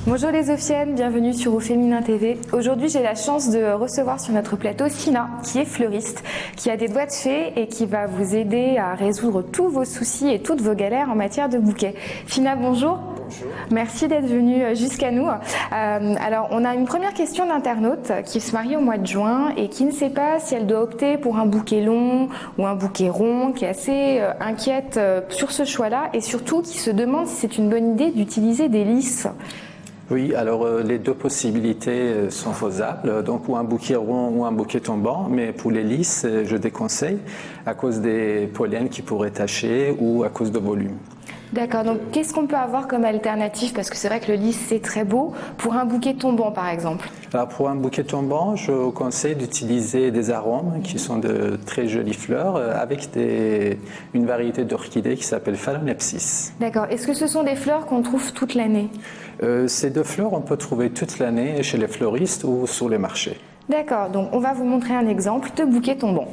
Bonjour les Ophiennes, bienvenue sur Au Féminin TV. Aujourd'hui, j'ai la chance de recevoir sur notre plateau Sina, qui est fleuriste, qui a des doigts de fée et qui va vous aider à résoudre tous vos soucis et toutes vos galères en matière de bouquets. Sina, bonjour. Bonjour. Merci d'être venue jusqu'à nous. Alors, on a une première question d'internaute qui se marie au mois de juin et qui ne sait pas si elle doit opter pour un bouquet long ou un bouquet rond, qui est assez inquiète sur ce choix-là et surtout qui se demande si c'est une bonne idée d'utiliser des lys. Oui, alors les deux possibilités sont faisables, donc ou un bouquet rond ou un bouquet tombant, mais pour les lys, je déconseille à cause des pollens qui pourraient tacher ou à cause de volume. D'accord, donc qu'est-ce qu'on peut avoir comme alternative? Parce que c'est vrai que le lys c'est très beau, pour un bouquet tombant par exemple. Alors pour un bouquet tombant, je vous conseille d'utiliser des arômes qui sont de très jolies fleurs avec une variété d'orchidées qui s'appelle Phalaenopsis. D'accord, est-ce que ce sont des fleurs qu'on trouve toute l'année? Ces deux fleurs, on peut trouver toute l'année chez les fleuristes ou sur les marchés. D'accord, donc on va vous montrer un exemple de bouquet tombant.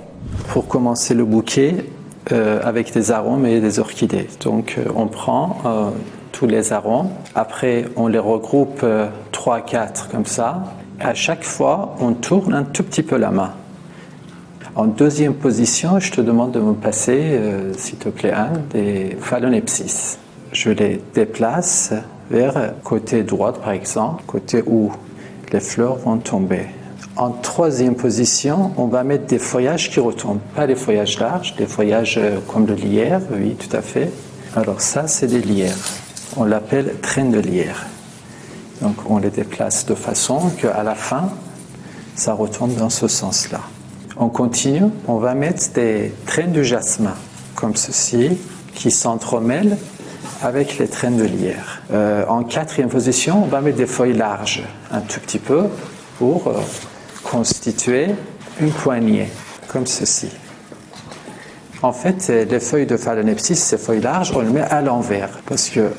Pour commencer le bouquet, avec des arômes et des orchidées. Donc on prend tous les arômes, après on les regroupe 3-4 comme ça. À chaque fois, on tourne un tout petit peu la main. En deuxième position, je te demande de me passer, s'il te plaît, des Phalaenopsis. Je les déplace vers côté droit, par exemple, côté où les fleurs vont tomber. En troisième position, on va mettre des feuillages qui retombent. Pas des feuillages larges, des feuillages comme le lierre, oui, tout à fait. Alors ça, c'est des lierres. On l'appelle traîne de lierre. Donc on les déplace de façon qu'à la fin, ça retombe dans ce sens-là. On continue, on va mettre des traînes de jasmin, comme ceci, qui s'entremêlent avec les traînes de lierre. En quatrième position, on va mettre des feuilles larges, un tout petit peu, pour constituer une poignée, comme ceci. En fait, les feuilles de Phalaenopsis, ces feuilles larges, on les met à l'envers, parce que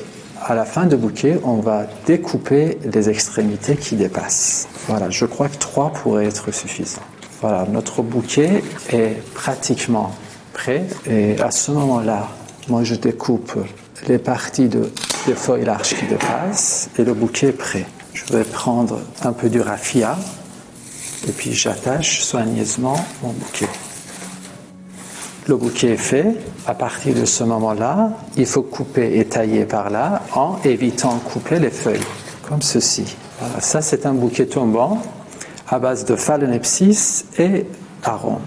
à la fin du bouquet, on va découper les extrémités qui dépassent. Voilà, je crois que 3 pourraient être suffisants. Voilà, notre bouquet est pratiquement prêt, et à ce moment-là, moi je découpe les parties des feuilles larges qui dépassent, et le bouquet est prêt. Je vais prendre un peu du raffia, et puis j'attache soigneusement mon bouquet. Le bouquet est fait. À partir de ce moment-là, il faut couper et tailler par là en évitant de couper les feuilles, comme ceci. Voilà, ça c'est un bouquet tombant à base de Phalaenopsis et arômes.